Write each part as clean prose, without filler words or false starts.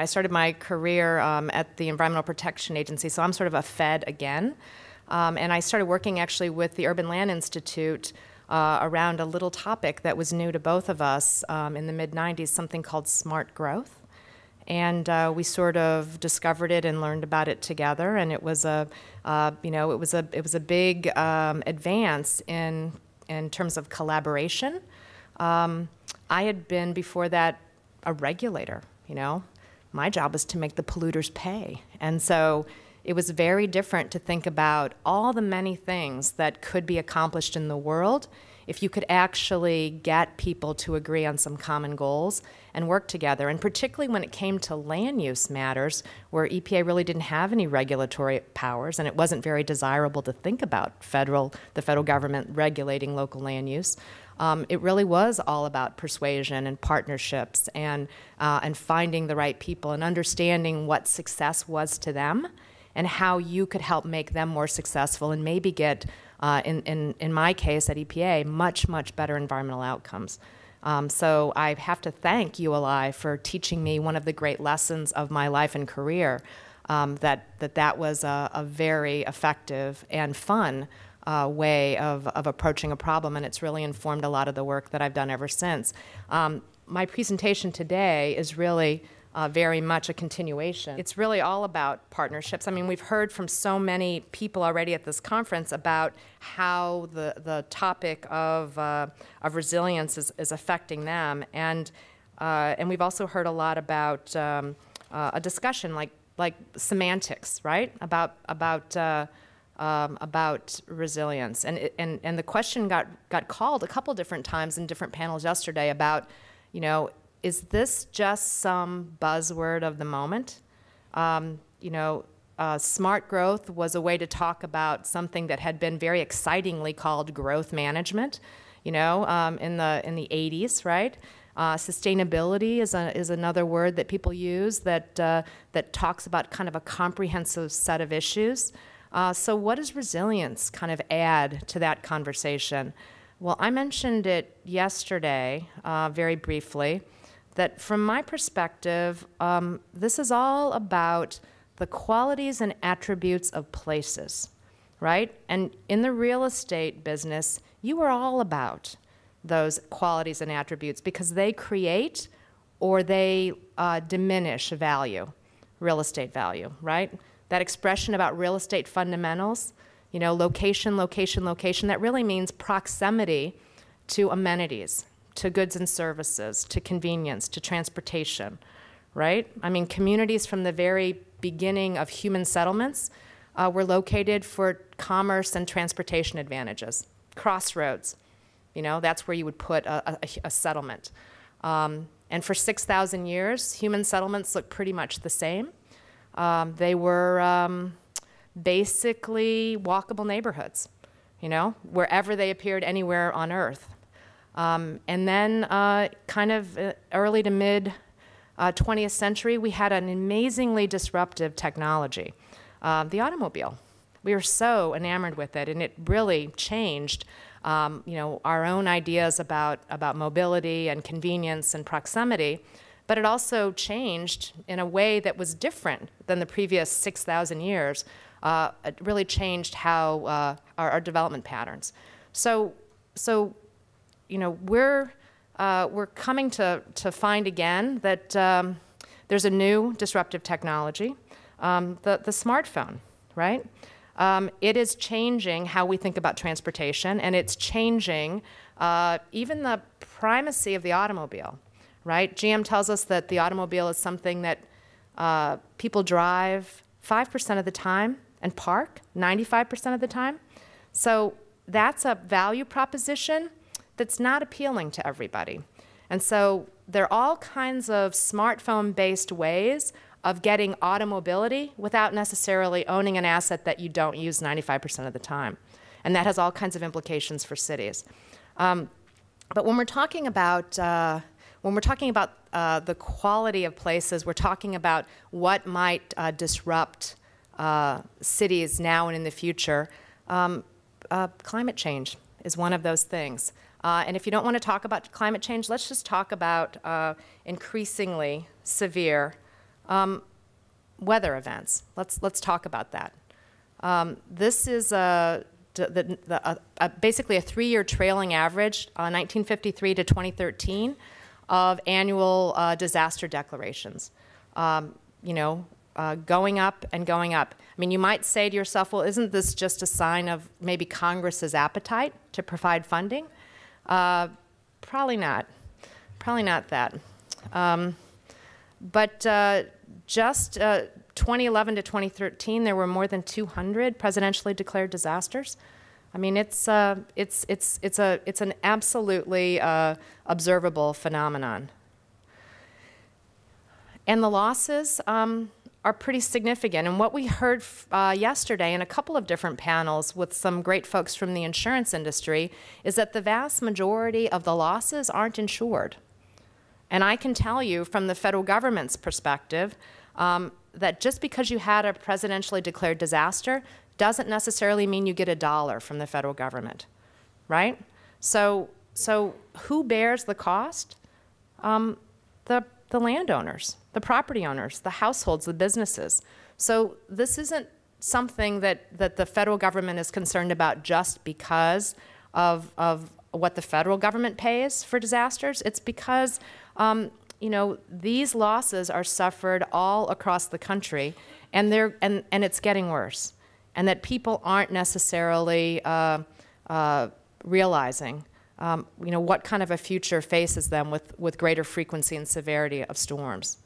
I started my career at the Environmental Protection Agency, so I'm sort of a Fed again. And I started working actually with the Urban Land Institute around a little topic that was new to both of us in the mid-90s, something called smart growth. And we sort of discovered it and learned about it together, and it was a, it was a big advance in terms of collaboration. I had been before that a regulator. My job was to make the polluters pay, and so it was very different to think about all the many things that could be accomplished in the world if you could actually get people to agree on some common goals and work together. And particularly when it came to land use matters, where EPA really didn't have any regulatory powers, and it wasn't very desirable to think about the federal government regulating local land use. It really was all about persuasion and partnerships and finding the right people and understanding what success was to them and how you could help make them more successful and maybe get, in my case at EPA, much, much better environmental outcomes. So I have to thank ULI for teaching me one of the great lessons of my life and career, that was a very effective and fun way of approaching a problem, and it's really informed a lot of the work that I've done ever since. My presentation today is really very much a continuation. It's really all about partnerships. I mean, we've heard from so many people already at this conference about how the topic of resilience is affecting them, and we've also heard a lot about a discussion like semantics, right? About resilience, and the question got called a couple different times in different panels yesterday about, is this just some buzzword of the moment? Smart growth was a way to talk about something that had been very excitingly called growth management, in the 80s, right? Sustainability is another word that people use that talks about kind of a comprehensive set of issues. So what does resilience kind of add to that conversation? Well, I mentioned it yesterday very briefly, that from my perspective, this is all about the qualities and attributes of places, right? And in the real estate business, you are all about those qualities and attributes because they create or they diminish value, real estate value, right? That expression about real estate fundamentals, location, location, location, that really means proximity to amenities, to goods and services, to convenience, to transportation, right? I mean, communities from the very beginning of human settlements were located for commerce and transportation advantages. Crossroads, that's where you would put a settlement. And for 6,000 years, human settlements looked pretty much the same. They were basically walkable neighborhoods, wherever they appeared anywhere on Earth. And then kind of early to mid 20th century, we had an amazingly disruptive technology, the automobile. We were so enamored with it, and it really changed our own ideas about mobility and convenience and proximity. But it also changed in a way that was different than the previous 6,000 years. It really changed how our development patterns. So we're coming to find again that there's a new disruptive technology, the smartphone, right? It is changing how we think about transportation, and it's changing even the primacy of the automobile, right? GM tells us that the automobile is something that people drive 5% of the time and park 95% of the time. So that's a value proposition that's not appealing to everybody. And so there are all kinds of smartphone-based ways of getting automobility without necessarily owning an asset that you don't use 95% of the time. And that has all kinds of implications for cities. But when we're talking about the quality of places, we're talking about what might disrupt cities now and in the future. Climate change is one of those things. And if you don't want to talk about climate change, let's just talk about increasingly severe Weather events. Let's talk about that. This is basically a 3-year trailing average, 1953 to 2013, of annual disaster declarations. Going up and going up. I mean, you might say to yourself, well, isn't this just a sign of maybe Congress's appetite to provide funding? Probably not. Probably not that. But just 2011 to 2013, there were more than 200 presidentially declared disasters. I mean, it's an absolutely observable phenomenon. And the losses are pretty significant. And what we heard yesterday in a couple of different panels with some great folks from the insurance industry is that the vast majority of the losses aren't insured. And I can tell you from the federal government's perspective that just because you had a presidentially declared disaster doesn't necessarily mean you get $1 from the federal government, right? So who bears the cost? The landowners, the property owners, the households, the businesses. So this isn't something that the federal government is concerned about just because of what the federal government pays for disasters. It's because these losses are suffered all across the country, and it's getting worse, and that people aren't necessarily realizing what kind of a future faces them with greater frequency and severity of storms.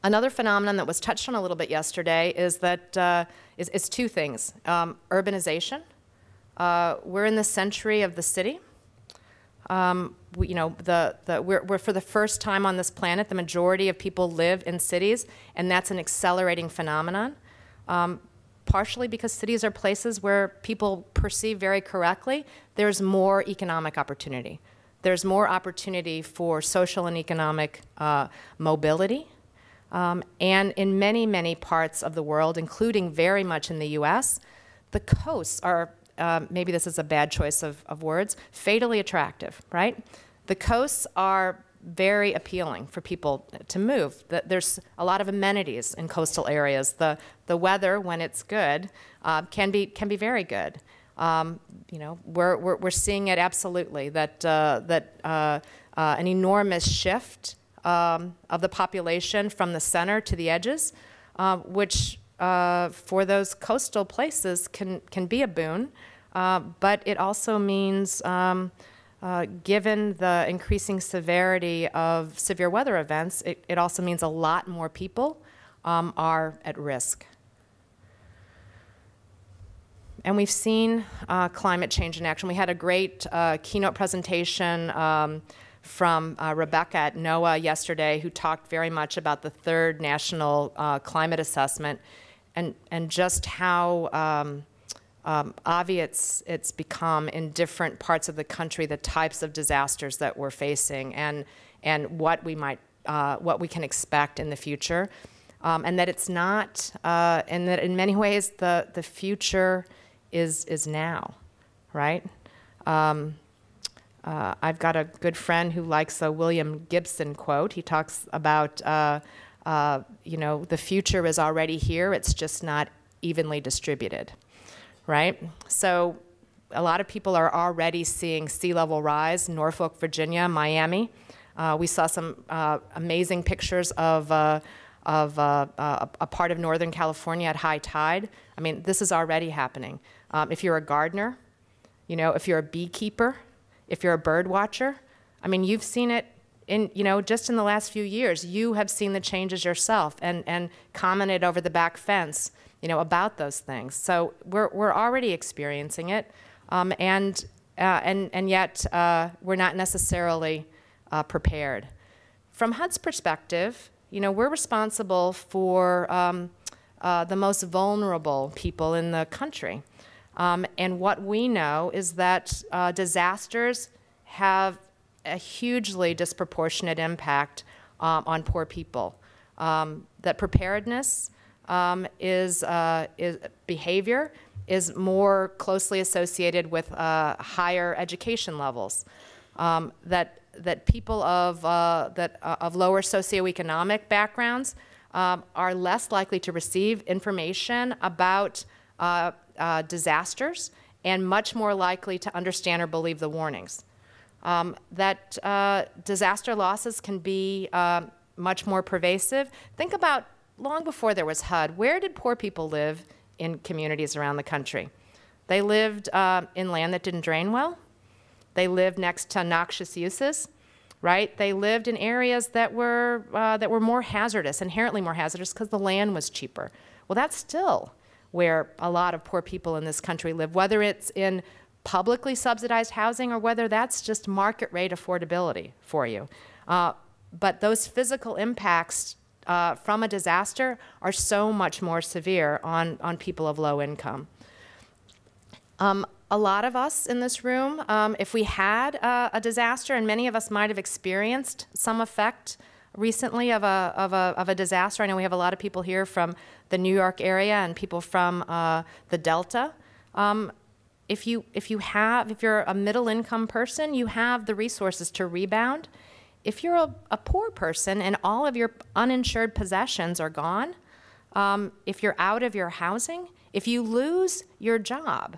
Another phenomenon that was touched on a little bit yesterday is that is two things. Urbanization. We're in the century of the city. We're for the first time on this planet, the majority of people live in cities, and that's an accelerating phenomenon. Partially because cities are places where people perceive very correctly there's more economic opportunity. There's more opportunity for social and economic mobility. And in many, many parts of the world, including very much in the US, the coasts are, maybe this is a bad choice of words, fatally attractive, right? The coasts are very appealing for people to move. There's a lot of amenities in coastal areas. The weather, when it's good, can be very good. We're seeing it absolutely that an enormous shift of the population from the center to the edges, which for those coastal places can be a boon, but it also means given the increasing severity of severe weather events, it also means a lot more people are at risk. And we've seen climate change in action. We had a great keynote presentation from Rebecca at NOAA yesterday, who talked very much about the third national climate assessment and just how obvious it's become in different parts of the country, the types of disasters that we're facing and what we can expect in the future, and that it's not, and that in many ways the future is now, right? I've got a good friend who likes a William Gibson quote. He talks about the future is already here. It's just not evenly distributed. Right? So a lot of people are already seeing sea level rise, Norfolk, Virginia, Miami. We saw some amazing pictures of a part of Northern California at high tide. I mean, this is already happening. If you're a gardener, if you're a beekeeper, if you're a bird watcher, I mean, you've seen it in, just in the last few years. You have seen the changes yourself and commented over the back fence about those things. So we're already experiencing it, and yet we're not necessarily prepared. From HUD's perspective, we're responsible for the most vulnerable people in the country, and what we know is that disasters have a hugely disproportionate impact on poor people. That preparedness is behavior is more closely associated with higher education levels. that people of lower socioeconomic backgrounds are less likely to receive information about disasters and much more likely to understand or believe the warnings. That disaster losses can be much more pervasive. Think about long before there was HUD, where did poor people live in communities around the country? They lived in land that didn't drain well. They lived next to noxious uses, right? They lived in areas that were more hazardous, inherently more hazardous, because the land was cheaper. Well, that's still where a lot of poor people in this country live, whether it's in publicly subsidized housing or whether that's just market rate affordability for you. But those physical impacts from a disaster are so much more severe on people of low income. A lot of us in this room, if we had a disaster, and many of us might have experienced some effect recently of a disaster. I know we have a lot of people here from the New York area and people from the Delta. If you're a middle income person, you have the resources to rebound. If you're a poor person and all of your uninsured possessions are gone, if you're out of your housing, if you lose your job,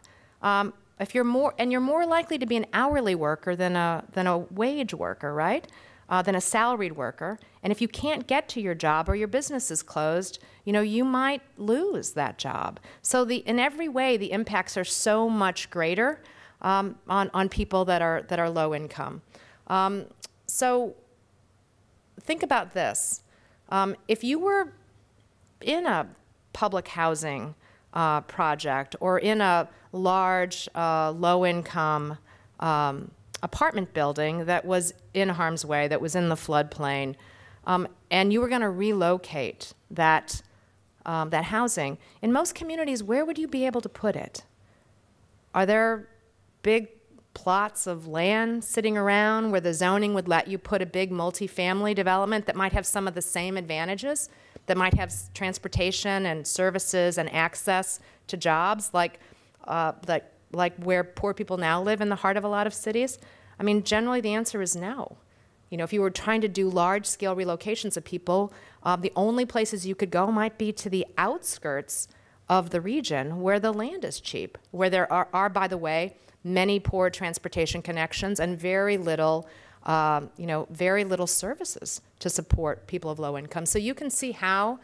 if you're more likely to be an hourly worker than a wage worker, right? Than a salaried worker. And if you can't get to your job or your business is closed, you might lose that job. So in every way, the impacts are so much greater on people that are low income. So think about this. If you were in a public housing project or in a large low-income apartment building that was in harm's way, that was in the floodplain, and you were going to relocate that housing, in most communities, where would you be able to put it? Are there big plots of land sitting around where the zoning would let you put a big multifamily development that might have some of the same advantages, that might have transportation and services and access to jobs like where poor people now live in the heart of a lot of cities? I mean, generally the answer is no. If you were trying to do large-scale relocations of people, the only places you could go might be to the outskirts of the region where the land is cheap, where there are, by the way, many poor transportation connections and very little services to support people of low income. So you can see how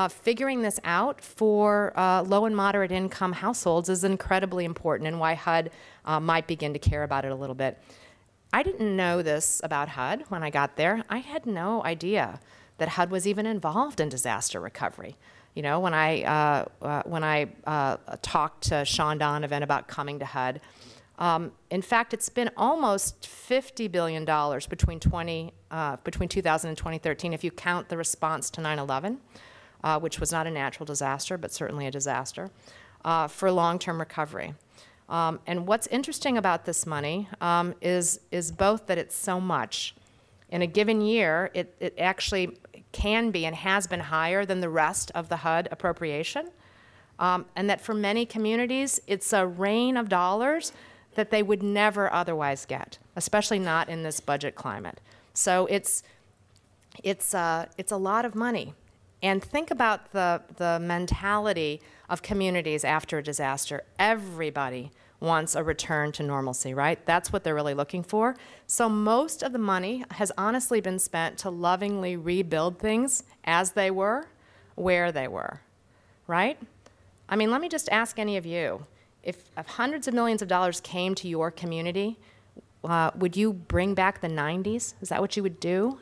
figuring this out for low and moderate income households is incredibly important, and why HUD might begin to care about it a little bit. I didn't know this about HUD when I got there. I had no idea that HUD was even involved in disaster recovery. When I talked to Sean Donovan about coming to HUD, in fact, it's been almost $50 billion between 2000 and 2013, if you count the response to 9/11, which was not a natural disaster, but certainly a disaster, for long-term recovery. And what's interesting about this money is both that it's so much. In a given year, it actually can be and has been higher than the rest of the HUD appropriation, and that for many communities, it's a rain of dollars that they would never otherwise get, especially not in this budget climate. So it's a lot of money. And think about the mentality of communities after a disaster. Everybody wants a return to normalcy, right? That's what they're really looking for. So most of the money has honestly been spent to lovingly rebuild things as they were, where they were, right? I mean, let me just ask any of you, if hundreds of millions of dollars came to your community, would you bring back the 90s? Is that what you would do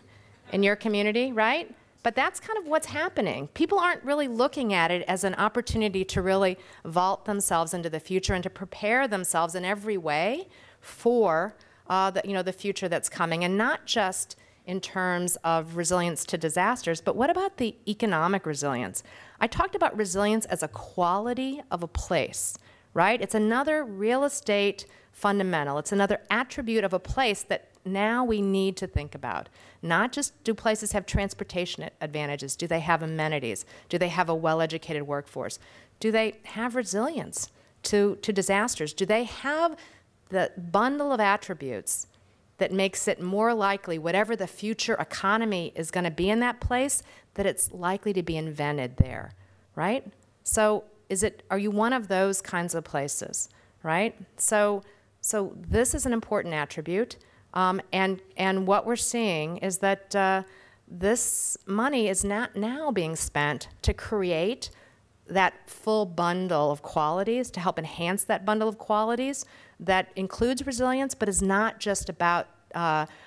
in your community, right? But that's kind of what's happening. People aren't really looking at it as an opportunity to really vault themselves into the future and to prepare themselves in every way for the future that's coming, and not just in terms of resilience to disasters, but what about the economic resilience? I talked about resilience as a quality of a place, right? It's another real estate fundamental. It's another attribute of a place that now we need to think about. Not just do places have transportation advantages, do they have amenities, do they have a well-educated workforce, do they have resilience to disasters, do they have the bundle of attributes that makes it more likely, whatever the future economy is going to be in that place, that it's likely to be invented there, right? So are you one of those kinds of places, right? So this is an important attribute, and what we're seeing is that this money is now being spent to create that full bundle of qualities, to help enhance that bundle of qualities that includes resilience, but is not just about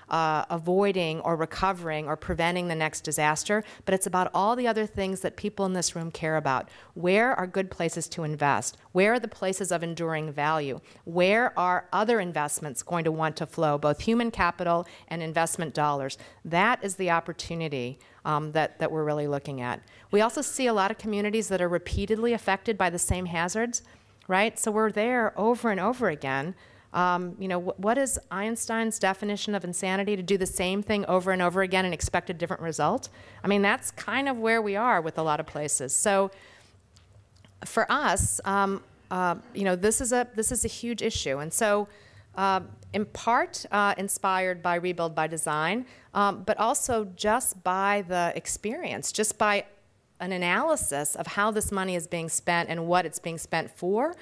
avoiding or recovering or preventing the next disaster, but it's about all the other things that people in this room care about. Where are good places to invest? Where are the places of enduring value? Where are other investments going to want to flow, both human capital and investment dollars? That is the opportunity that we're really looking at. We also see a lot of communities that are repeatedly affected by the same hazards, right? So we're there over and over again. You know, what is Einstein's definition of insanity? To do the same thing over and over again and expect a different result? I mean, that's kind of where we are with a lot of places. So for us, you know, this is a huge issue. And so in part inspired by Rebuild by Design, but also just by the experience, just by an analysis of how this money is being spent and what it's being spent for,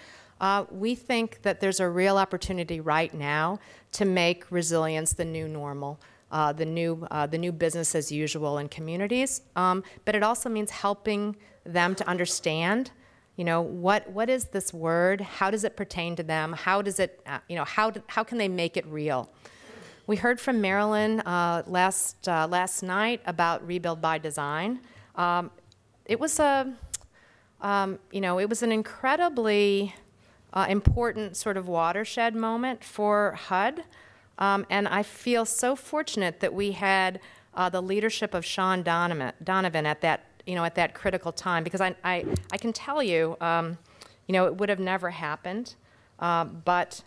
we think that there's a real opportunity right now to make resilience the new normal, the new business as usual in communities. But it also means helping them to understand, you know, what is this word? How does it pertain to them? How does it, you know, how can they make it real? We heard from Marilyn last night about Rebuild by Design. It was you know, it was an incredibly important sort of watershed moment for HUD, and I feel so fortunate that we had the leadership of Sean Donovan at that critical time, because I can tell you, you know, it would have never happened, but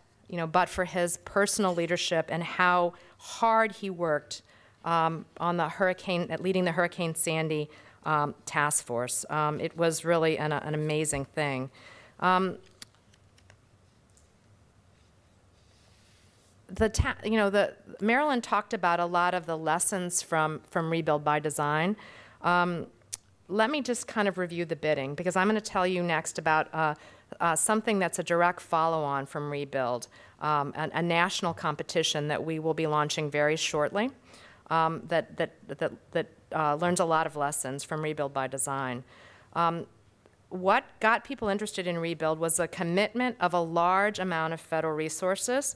for his personal leadership and how hard he worked on the leading the Hurricane Sandy task force. It was really an amazing thing. Marilyn talked about a lot of the lessons from Rebuild by Design. Let me just kind of review the bidding, because I'm going to tell you next about something that's a direct follow-on from Rebuild, a national competition that we will be launching very shortly that learns a lot of lessons from Rebuild by Design. What got people interested in Rebuild was a commitment of a large amount of federal resources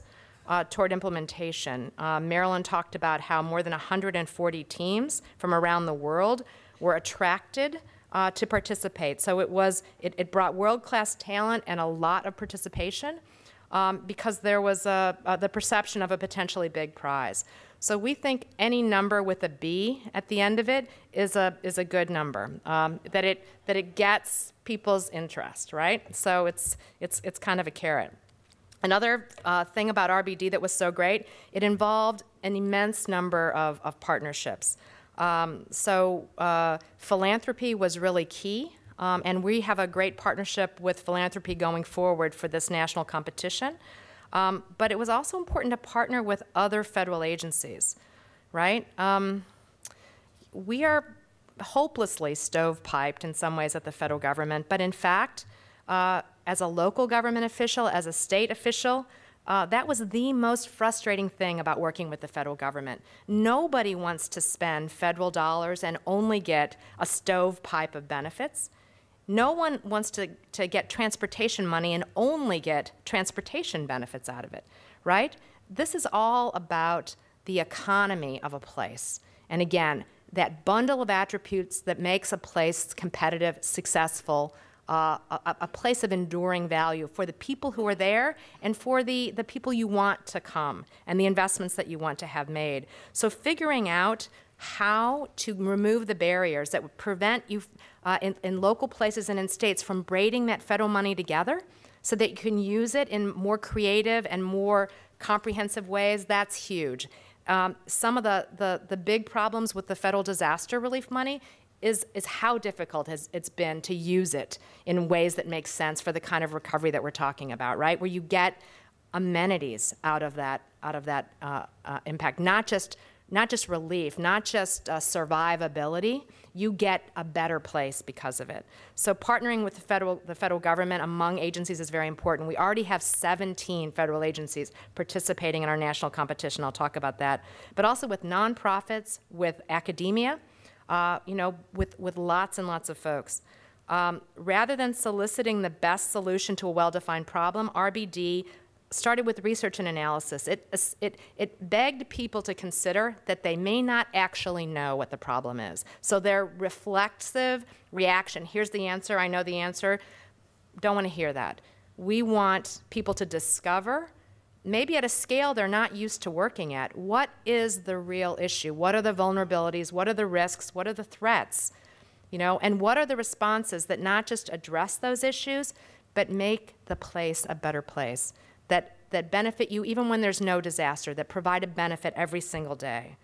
toward implementation. Marilyn talked about how more than 140 teams from around the world were attracted to participate. So it brought world-class talent and a lot of participation because there was the perception of a potentially big prize. So we think any number with a B at the end of it is a good number, that it gets people's interest, right? So it's kind of a carrot. Another thing about RBD that was so great, it involved an immense number of partnerships. Philanthropy was really key, and we have a great partnership with philanthropy going forward for this national competition. But it was also important to partner with other federal agencies, right? We are hopelessly stovepiped in some ways at the federal government, but in fact, as a local government official, as a state official, that was the most frustrating thing about working with the federal government. Nobody wants to spend federal dollars and only get a stovepipe of benefits. No one wants to get transportation money and only get transportation benefits out of it, right? This is all about the economy of a place. And again, that bundle of attributes that makes a place competitive, successful, a place of enduring value for the people who are there and for the people you want to come and the investments that you want to have made. So figuring out how to remove the barriers that would prevent you in local places and in states from braiding that federal money together so that you can use it in more creative and more comprehensive ways, that's huge. Some of the big problems with the federal disaster relief money is how difficult it's been to use it in ways that make sense for the kind of recovery that we're talking about, right? Where you get amenities out of that impact, not just relief, not just survivability. You get a better place because of it. So partnering with the federal government among agencies is very important. We already have 17 federal agencies participating in our national competition. I'll talk about that. But also with nonprofits, with academia, with lots and lots of folks. Rather than soliciting the best solution to a well-defined problem, RBD started with research and analysis. It begged people to consider that they may not actually know what the problem is. So their reflexive reaction, here's the answer, I know the answer, don't want to hear that. We want people to discover, maybe at a scale they're not used to working at, what is the real issue? What are the vulnerabilities? What are the risks? What are the threats? And what are the responses that not just address those issues, but make the place a better place? That benefit you even when there's no disaster, that provide a benefit every single day.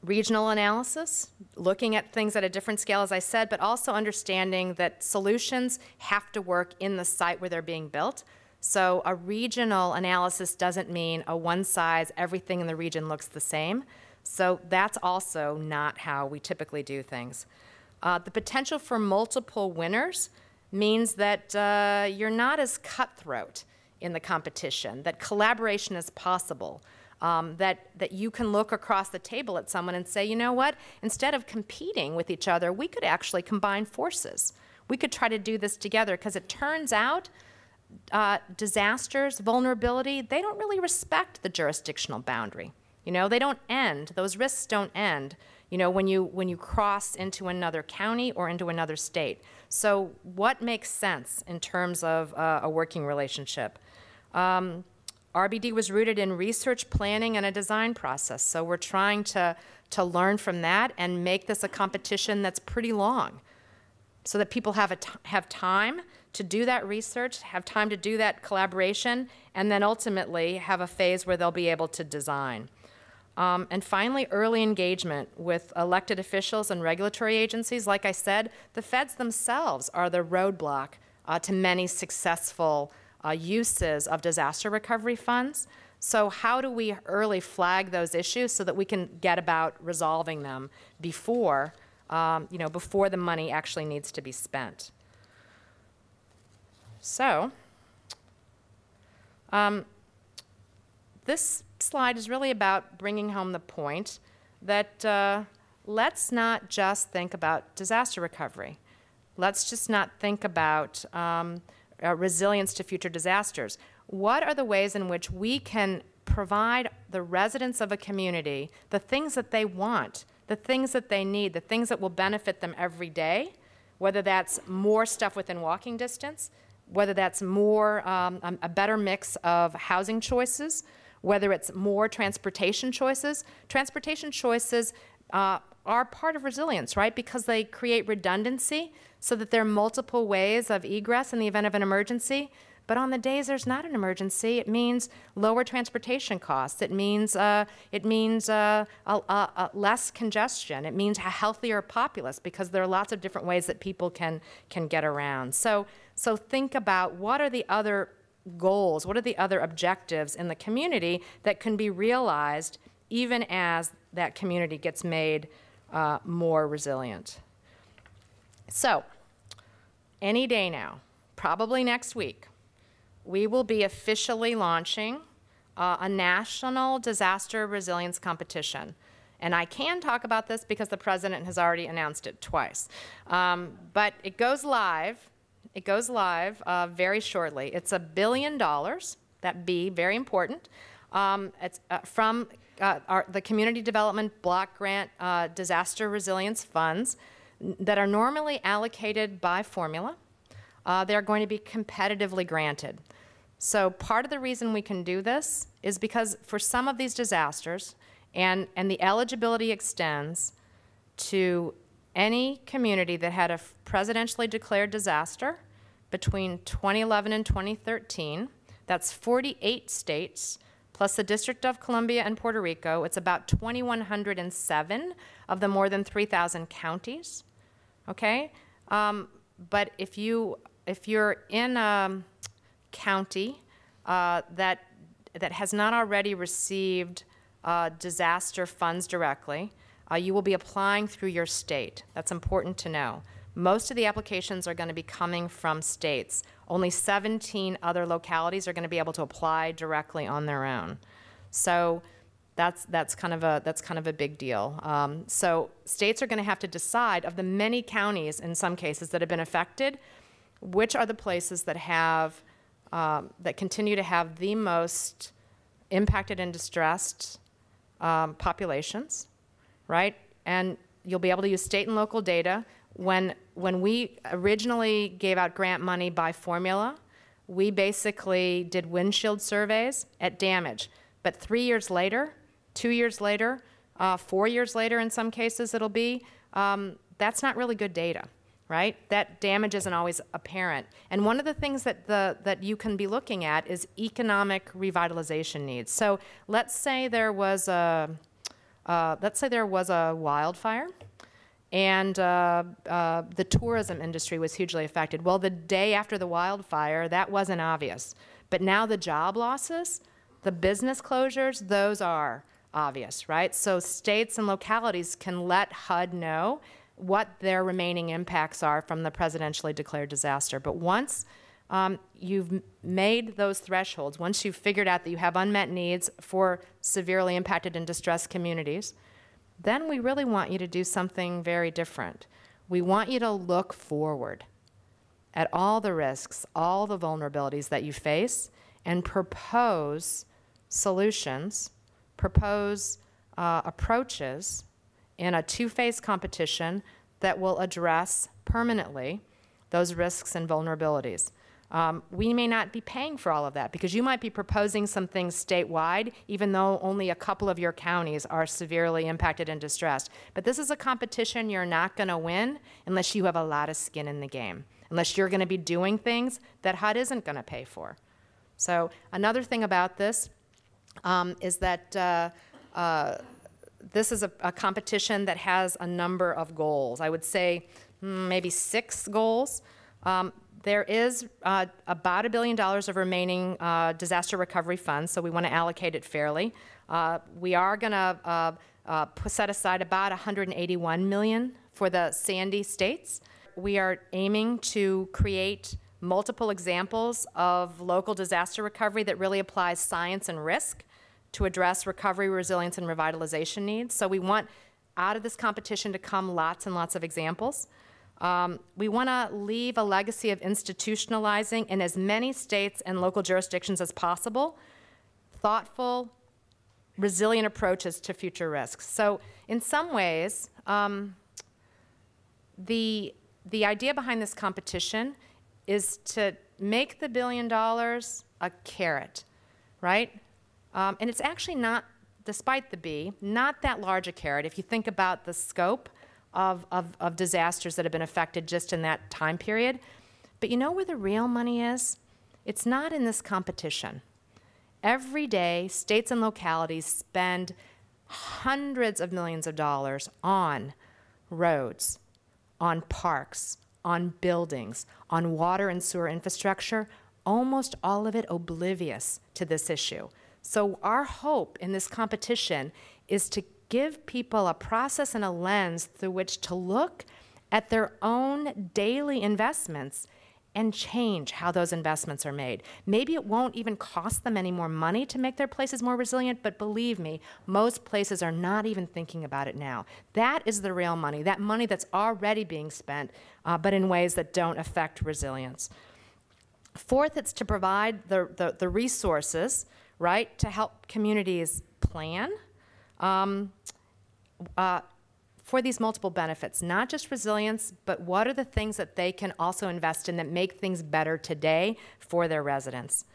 Regional analysis, looking at things at a different scale, as I said, but also understanding that solutions have to work in the site where they're being built. So a regional analysis doesn't mean a one size, everything in the region looks the same. So that's also not how we typically do things. The potential for multiple winners means that you're not as cutthroat in the competition, that collaboration is possible, that you can look across the table at someone and say, you know what, instead of competing with each other, we could actually combine forces. We could try to do this together, because it turns out disasters, vulnerability, they don't really respect the jurisdictional boundary. They don't end, those risks don't end, when you cross into another county or into another state. So what makes sense in terms of a working relationship? RBD was rooted in research, planning, and a design process. So we're trying to learn from that and make this a competition that's pretty long, so that people have time to do that research, have time to do that collaboration, and then ultimately have a phase where they'll be able to design. And finally, early engagement with elected officials and regulatory agencies. Like I said, the feds themselves are the roadblock to many successful uses of disaster recovery funds. So how do we early flag those issues so that we can get about resolving them before, before the money actually needs to be spent? So this slide is really about bringing home the point that let's not just think about disaster recovery. Let's just not think about resilience to future disasters. What are the ways in which we can provide the residents of a community the things that they want, the things that they need, the things that will benefit them every day, whether that's more stuff within walking distance, whether that's more, a better mix of housing choices, whether it's more transportation choices. Transportation choices are part of resilience, right? Because they create redundancy so that there are multiple ways of egress in the event of an emergency. But on the days there's not an emergency, it means lower transportation costs. It means less congestion. It means a healthier populace, because there are lots of different ways that people can get around. So think about, what are the other goals, what are the other objectives in the community that can be realized even as that community gets made more resilient. So any day now, probably next week, we will be officially launching a national disaster resilience competition. And I can talk about this because the president has already announced it twice. But it goes live. It goes live very shortly. It's $1 billion, that B, very important. It's from the Community Development Block Grant Disaster Resilience Funds that are normally allocated by formula. They're going to be competitively granted. So part of the reason we can do this is because for some of these disasters, and the eligibility extends to any community that had a presidentially declared disaster between 2011 and 2013. That's 48 states, plus the District of Columbia and Puerto Rico. It's about 2,107 of the more than 3,000 counties, okay? But if you're in a county that has not already received disaster funds directly, you will be applying through your state. That's important to know. Most of the applications are going to be coming from states. Only 17 other localities are going to be able to apply directly on their own. So that's kind of a big deal. So states are going to have to decide, of the many counties in some cases that have been affected, which are the places that have that continue to have the most impacted and distressed populations, right? And you'll be able to use state and local data. When we originally gave out grant money by formula, we basically did windshield surveys at damage. But 3 years later, 2 years later, 4 years later in some cases it'll be, that's not really good data, right? That damage isn't always apparent. And one of the things that you can be looking at is economic revitalization needs. So let's say there was a wildfire, and the tourism industry was hugely affected. Well, the day after the wildfire, that wasn't obvious. But now the job losses, the business closures, those are obvious, right? So states and localities can let HUD know what their remaining impacts are from the presidentially declared disaster. But once you've made those thresholds, once you've figured out that you have unmet needs for severely impacted and distressed communities, then we really want you to do something very different. We want you to look forward at all the risks, all the vulnerabilities that you face, and propose solutions, propose approaches in a two-phase competition that will address permanently those risks and vulnerabilities. We may not be paying for all of that because you might be proposing some things statewide even though only a couple of your counties are severely impacted and distressed. But this is a competition you're not going to win unless you have a lot of skin in the game, unless you're going to be doing things that HUD isn't going to pay for. So another thing about this is that this is a competition that has a number of goals. I would say maybe 6 goals. There is about $1 billion of remaining disaster recovery funds, so we want to allocate it fairly. We are going to set aside about $181 million for the Sandy states. We are aiming to create multiple examples of local disaster recovery that really applies science and risk to address recovery, resilience, and revitalization needs. So we want out of this competition to come lots and lots of examples. We want to leave a legacy of institutionalizing in as many states and local jurisdictions as possible thoughtful, resilient approaches to future risks. So in some ways, the idea behind this competition is to make the $1 billion a carrot, right? And it's actually not, despite the B, not that large a carrot if you think about the scope of disasters that have been affected just in that time period. But you know where the real money is? It's not in this competition. Every day, states and localities spend hundreds of millions of dollars on roads, on parks, on buildings, on water and sewer infrastructure, almost all of it oblivious to this issue. So our hope in this competition is to give people a process and a lens through which to look at their own daily investments and change how those investments are made. Maybe it won't even cost them any more money to make their places more resilient, but believe me, most places are not even thinking about it now. That is the real money, that money that's already being spent, but in ways that don't affect resilience. Fourth, it's to provide the resources, right, to help communities plan for these multiple benefits, not just resilience, but what are the things that they can also invest in that make things better today for their residents.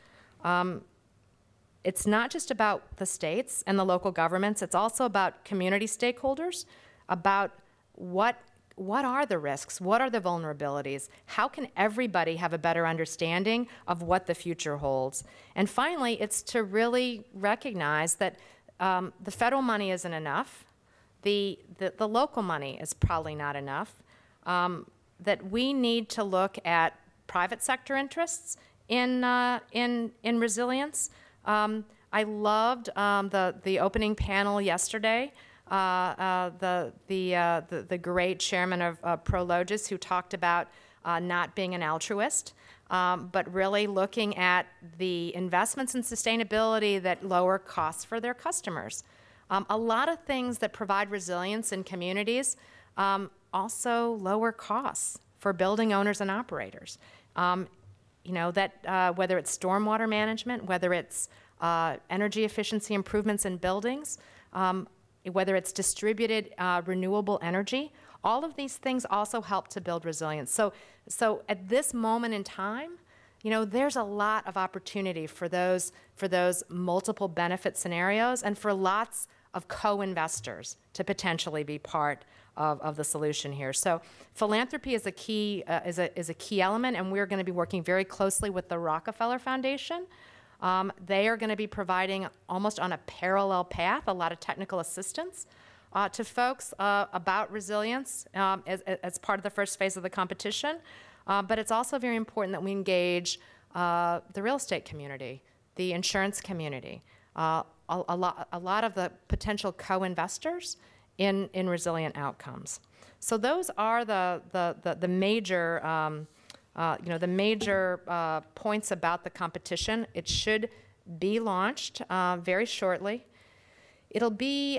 It's not just about the states and the local governments, it's also about community stakeholders, about what are the risks, what are the vulnerabilities, how can everybody have a better understanding of what the future holds. And finally, it's to really recognize that the federal money isn't enough. The local money is probably not enough, that we need to look at private sector interests in resilience. I loved the opening panel yesterday. The great chairman of Prologis, who talked about not being an altruist, but really looking at the investments in sustainability that lower costs for their customers. A lot of things that provide resilience in communities also lower costs for building owners and operators. You know, that whether it's stormwater management, whether it's energy efficiency improvements in buildings, whether it's distributed renewable energy, all of these things also help to build resilience. So at this moment in time, you know, there's a lot of opportunity for those multiple benefit scenarios and for lots of co-investors to potentially be part of the solution here. So philanthropy is a key element, and we're going to be working very closely with the Rockefeller Foundation. They are going to be providing, almost on a parallel path, a lot of technical assistance to folks about resilience as part of the first phase of the competition. But it's also very important that we engage the real estate community, the insurance community, a lot of the potential co-investors in resilient outcomes. So those are the major the major points about the competition. It should be launched very shortly. It'll be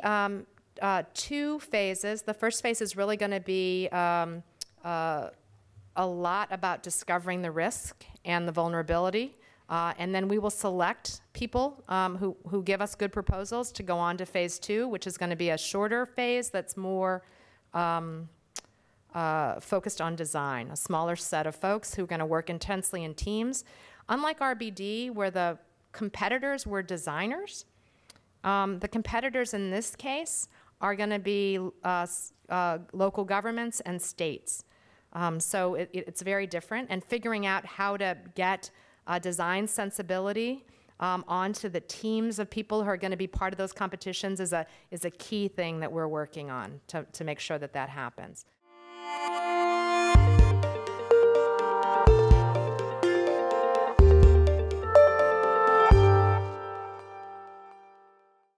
2 phases. The first phase is really going to be a lot about discovering the risk and the vulnerability. And then we will select people who give us good proposals to go on to phase 2, which is going to be a shorter phase that's more focused on design, a smaller set of folks who are going to work intensely in teams. Unlike RBD, where the competitors were designers, the competitors in this case are going to be local governments and states. So it's very different, and figuring out how to get design sensibility onto the teams of people who are going to be part of those competitions is a key thing that we're working on to make sure that that happens.